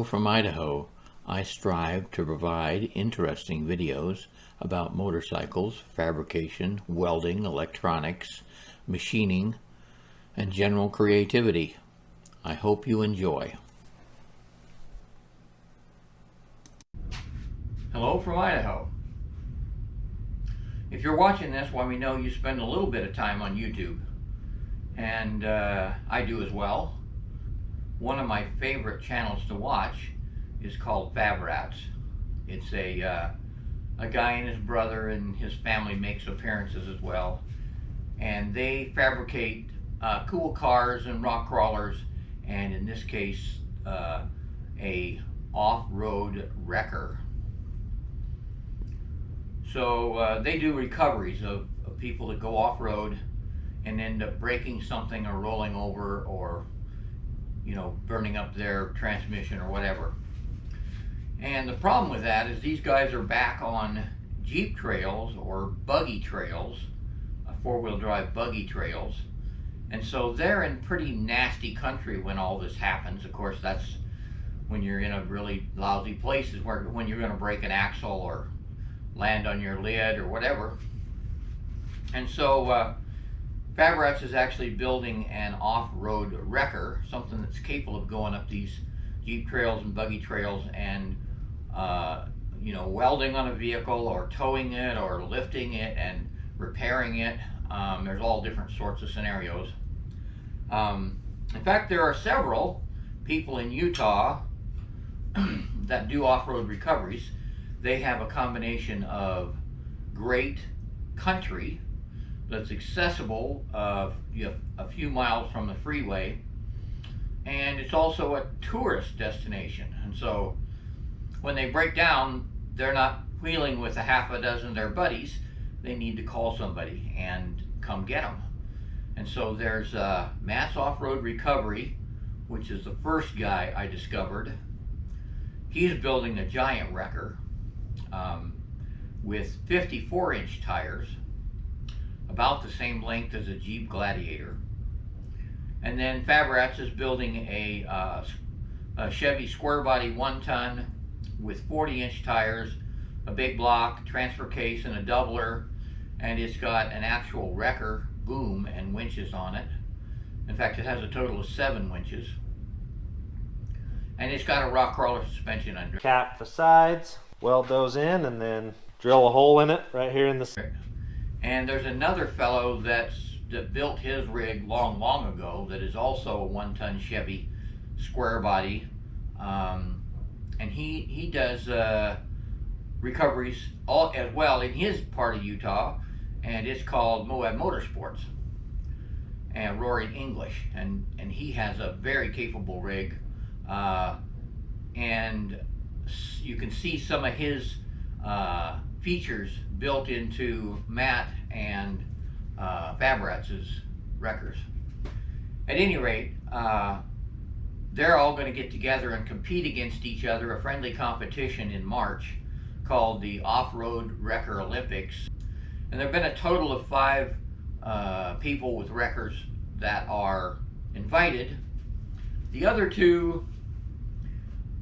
from Idaho. I strive to provide interesting videos about motorcycles, fabrication, welding, electronics, machining, and general creativity. I hope you enjoy. Hello from Idaho. If you're watching this, well, we know you spend a little bit of time on YouTube, and I do as well. One of my favorite channels to watch is called Fab Rats. It's a guy and his brother and his family makes appearances as well, and they fabricate cool cars and rock crawlers, and in this case a off-road wrecker. So they do recoveries of people that go off-road and end up breaking something or rolling over, or burning up their transmission or whatever. And the problem with that is these guys are back on Jeep trails or buggy trails, four-wheel drive buggy trails, and so they're in pretty nasty country when all this happens. Of course, that's when you're in a really lousy place, is where when you're going to break an axle or land on your lid or whatever. And so Fab Rats is actually building an off-road wrecker, something that's capable of going up these Jeep trails and buggy trails and welding on a vehicle or towing it or lifting it and repairing it. There's all different sorts of scenarios. In fact, there are several people in Utah that do off-road recoveries. They have a combination of great country that's accessible a few miles from the freeway, and it's also a tourist destination. And so when they break down, they're not wheeling with a half a dozen of their buddies. They need to call somebody and come get them. And so there's Mass Off-Road Recovery, which is the first guy I discovered. He's building a giant wrecker with 54-inch tires, about the same length as a Jeep Gladiator. And then Fab Rats is building a Chevy square body 1-ton with 40-inch tires, a big block, transfer case, and a doubler, and it's got an actual wrecker boom and winches on it. In fact, it has a total of 7 winches, and it's got a rock crawler suspension under it. Cap the sides, weld those in, and then drill a hole in it right here in the... And there's another fellow that built his rig long ago that is also a 1-ton Chevy square body, and he does recoveries as well in his part of Utah, and it's called Moab Motorsports, and Roaring English, and he has a very capable rig, and you can see some of his features built into Matt and Fab Rats' wreckers. At any rate, they're all going to get together and compete against each other, a friendly competition in March called the Off-Road Wrecker Olympics. And there have been a total of 5 people with wreckers that are invited. The other 2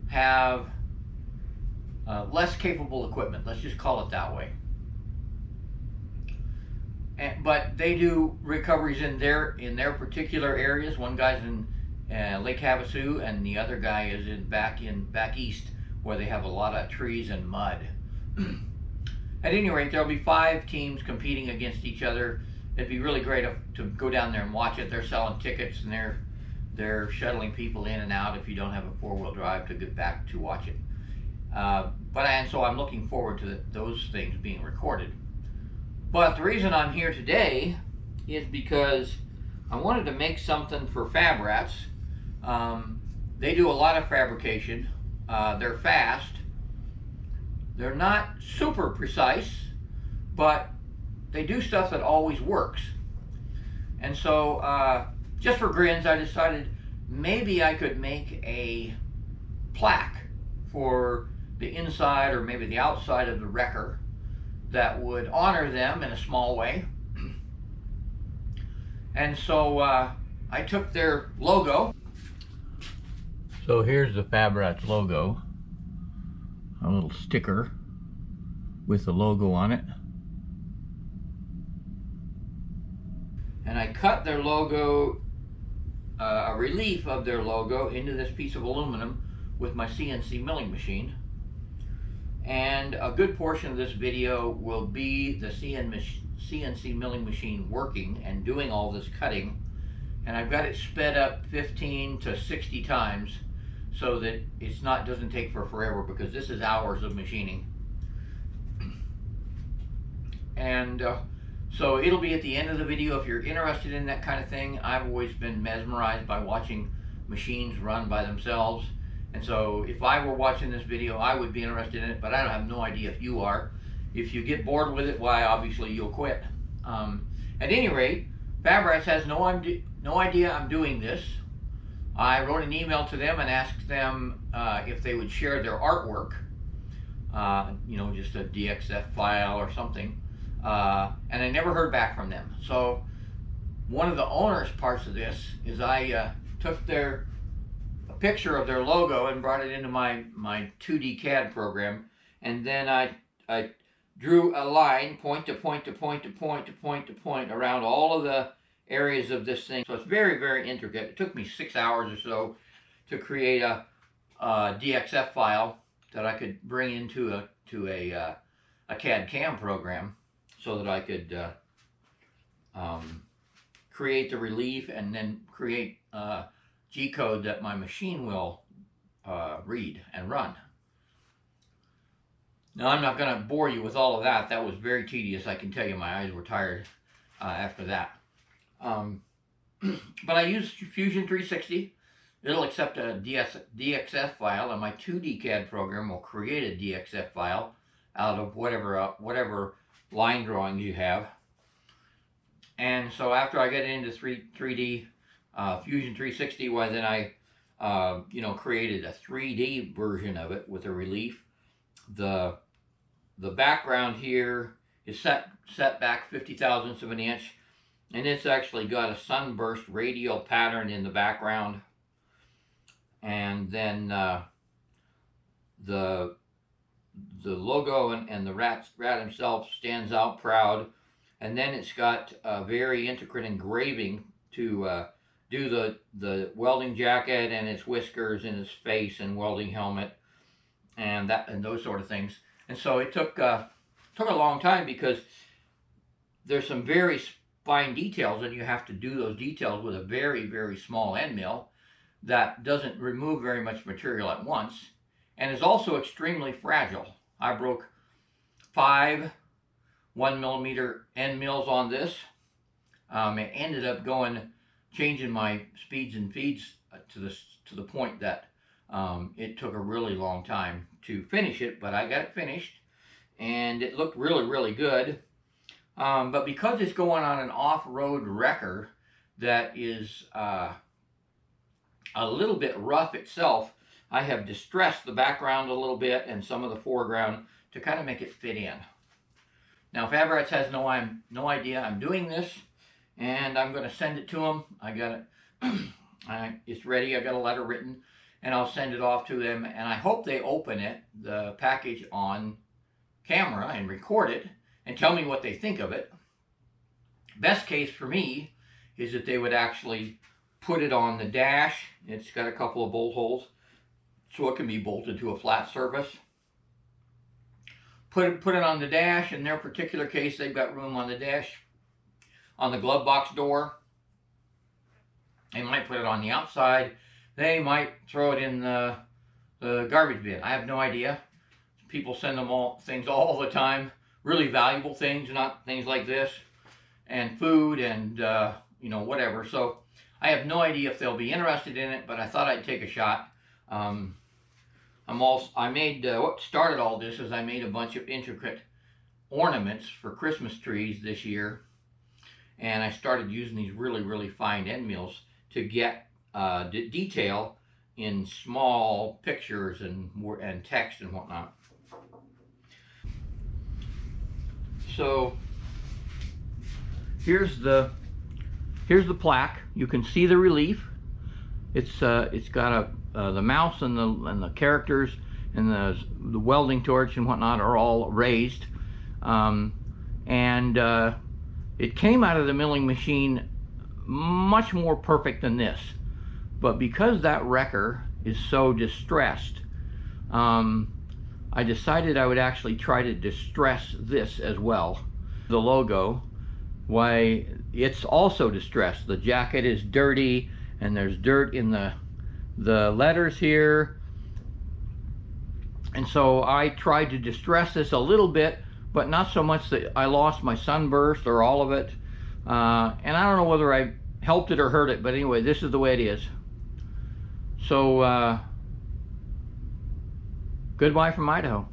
have less capable equipment, let's just call it that way. But they do recoveries in their particular areas. One guy's in Lake Havasu, and the other guy is back east, where they have a lot of trees and mud. At any rate, there'll be 5 teams competing against each other. It'd be really great to go down there and watch it. They're selling tickets, and they're shuttling people in and out if you don't have a 4-wheel drive to get back to watch it. So I'm looking forward to those things being recorded. But the reason I'm here today is because I wanted to make something for Fab Rats. They do a lot of fabrication. They're fast. They're not super precise, but they do stuff that always works. And so just for grins, I decided maybe I could make a plaque for the inside or maybe the outside of the wrecker that would honor them in a small way. And so I took their logo, So here's the Fab Rats logo, a little sticker with the logo on it. And I cut their logo, a relief of their logo, into this piece of aluminum with my CNC milling machine. And a good portion of this video will be the CNC milling machine working and doing all this cutting. And I've got it sped up 15 to 60 times so that it's not doesn't take forever, because this is hours of machining. And so it'll be at the end of the video if you're interested in that kind of thing. I've always been mesmerized by watching machines run by themselves. And so if I were watching this video, I would be interested in it, but I have no idea if you are. If you get bored with it, why, obviously you'll quit. At any rate, Fab Rats has no idea I'm doing this. I wrote an email to them and asked them if they would share their artwork, you know, just a DXF file or something. And I never heard back from them. So one of the onerous parts of this is I took a picture of their logo and brought it into my 2D CAD program, and then I drew a line point to point to point to point to point to point around all of the areas of this thing. So it's very, very intricate. It took me 6 hours or so to create a DXF file that I could bring into a CAD CAM program, so that I could create the relief and then create G-code that my machine will read and run. Now, I'm not going to bore you with all of that. That was very tedious. I can tell you my eyes were tired after that. But I used Fusion 360. It'll accept a DXF file, and my 2D CAD program will create a DXF file out of whatever line drawings you have. And so after I get into 3D Fusion 360, well, then I you know, created a 3D version of it with a relief. The background here is set back 50,000ths of an inch, and it's actually got a sunburst radial pattern in the background. And then the logo and the rat himself stands out proud. And then it's got a very intricate engraving to do the welding jacket and its whiskers and his face and welding helmet and those sort of things. And so it took a long time, because there's some very fine details, and you have to do those details with a very, very small end mill that doesn't remove very much material at once, and is also extremely fragile. I broke 5 1mm end mills on this. It ended up changing my speeds and feeds to the point that it took a really long time to finish it, but I got it finished, and it looked really, really good. But because it's going on an off-road wrecker that is a little bit rough itself, I have distressed the background a little bit and some of the foreground to kind of make it fit in. Now, Fab Rats has no idea I'm doing this, and I'm going to send it to them. I got it. It's ready. I got a letter written, and I'll send it off to them. And I hope they open it, the package, on camera and record it and tell me what they think of it. Best case for me is that they would actually put it on the dash. It's got a couple of bolt holes, so it can be bolted to a flat surface. Put it on the dash. In their particular case, they've got room on the dash, on the glove box door. They might put it on the outside. They might throw it in the garbage bin. I have no idea. People send them things all the time, really valuable things, not things like this, and food and you know, whatever. So I have no idea if they'll be interested in it, but I thought I'd take a shot. What started all this is I made a bunch of intricate ornaments for Christmas trees this year, and I started using these really, really fine end mills to get detail in small pictures and text and whatnot. So here's the plaque. You can see the relief. It's got the mouse and the characters and the welding torch and whatnot are all raised, and it came out of the milling machine much more perfect than this. But because that wrecker is so distressed, I decided I would actually try to distress this as well. The logo, why, it's also distressed. The jacket is dirty, and there's dirt in the letters here. And so I tried to distress this a little bit, but not so much that I lost my sunburst or all of it. And I don't know whether I helped it or hurt it, but anyway, this is the way it is. So, goodbye from Idaho.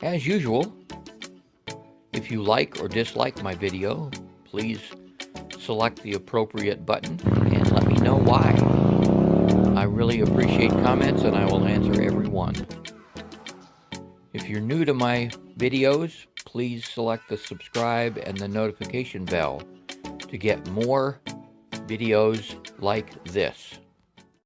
As usual, if you like or dislike my video, please select the appropriate button and let me know why. I really appreciate comments and I will answer every one. If you're new to my videos, please select the subscribe and the notification bell to get more videos like this.